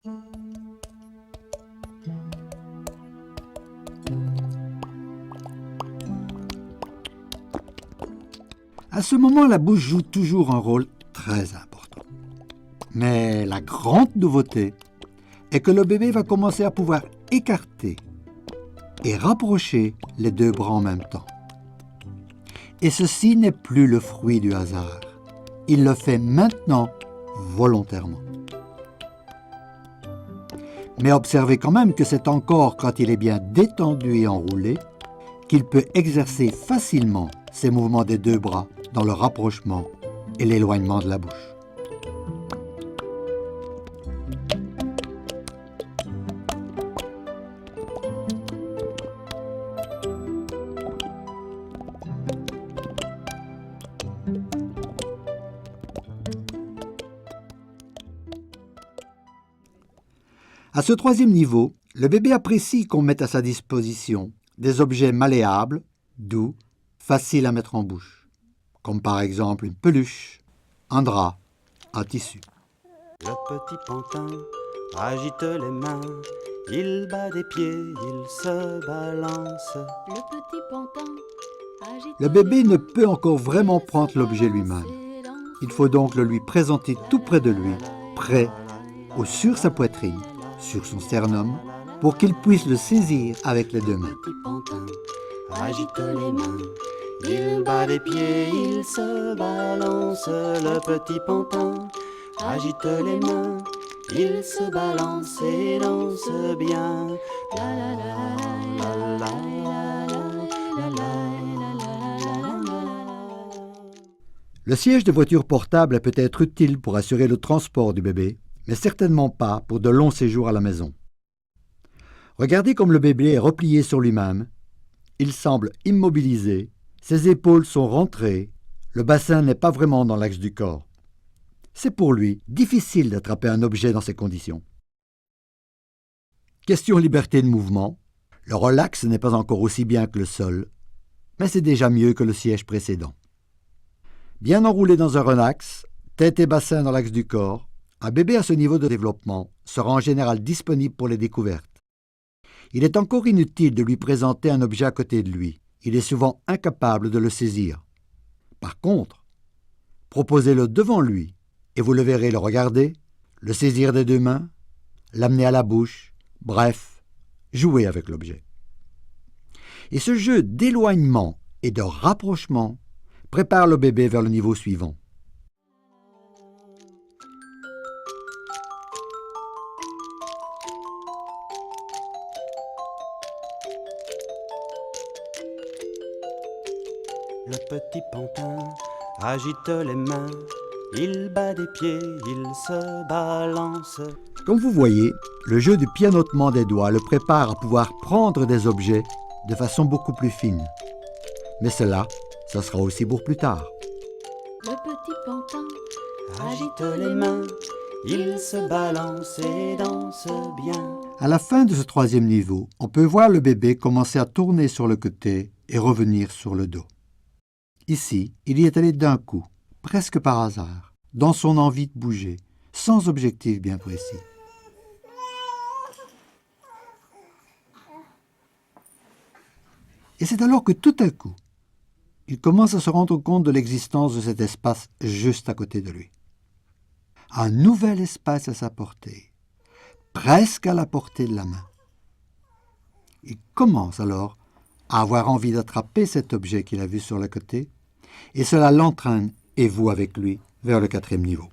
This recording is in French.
À ce moment, la bouche joue toujours un rôle très important. Mais la grande nouveauté est que le bébé va commencer à pouvoir écarter et rapprocher les deux bras en même temps. Et ceci n'est plus le fruit du hasard. Il le fait maintenant volontairement. Mais observez quand même que c'est encore quand il est bien détendu et enroulé qu'il peut exercer facilement ses mouvements des deux bras dans le rapprochement et l'éloignement de la bouche. À ce troisième niveau, le bébé apprécie qu'on mette à sa disposition des objets malléables, doux, faciles à mettre en bouche, comme par exemple une peluche, un drap, un tissu. Le petit pantin agite les mains, il bat des pieds, il se balance. Le petit pantin agite Le bébé les ne mains, peut encore vraiment il prendre se l'objet balance lui-même. et danse. Il faut donc le lui présenter tout près de lui, près ou sur sa poitrine, sur son sternum, pour qu'il puisse le saisir avec les deux mains. Le petit pantin agite les mains, il bat des pieds, il se balance. Le petit pantin agite les mains, il se balance et danse bien. La la la la la la la la la la. Le siège de voiture portable peut être utile pour assurer le transport du bébé, mais certainement pas pour de longs séjours à la maison. Regardez comme le bébé est replié sur lui-même. Il semble immobilisé, ses épaules sont rentrées, le bassin n'est pas vraiment dans l'axe du corps. C'est pour lui difficile d'attraper un objet dans ces conditions. Question liberté de mouvement. Le relax n'est pas encore aussi bien que le sol, mais c'est déjà mieux que le siège précédent. Bien enroulé dans un relax, tête et bassin dans l'axe du corps, un bébé à ce niveau de développement sera en général disponible pour les découvertes. Il est encore inutile de lui présenter un objet à côté de lui. Il est souvent incapable de le saisir. Par contre, proposez-le devant lui et vous le verrez le regarder, le saisir des deux mains, l'amener à la bouche, bref, jouer avec l'objet. Et ce jeu d'éloignement et de rapprochement prépare le bébé vers le niveau suivant. Le petit pantin agite les mains, il bat des pieds, il se balance. Comme vous voyez, le jeu du pianotement des doigts le prépare à pouvoir prendre des objets de façon beaucoup plus fine. Mais cela, ça sera aussi pour plus tard. Le petit pantin Agite les mains, il se balance et danse bien. À la fin de ce troisième niveau, on peut voir le bébé commencer à tourner sur le côté et revenir sur le dos. Ici, il y est allé d'un coup, presque par hasard, dans son envie de bouger, sans objectif bien précis. Et c'est alors que tout à coup, il commence à se rendre compte de l'existence de cet espace juste à côté de lui. Un nouvel espace à sa portée, presque à la portée de la main. Il commence alors à avoir envie d'attraper cet objet qu'il a vu sur le côté, et cela l'entraîne, et vous avec lui, vers le quatrième niveau.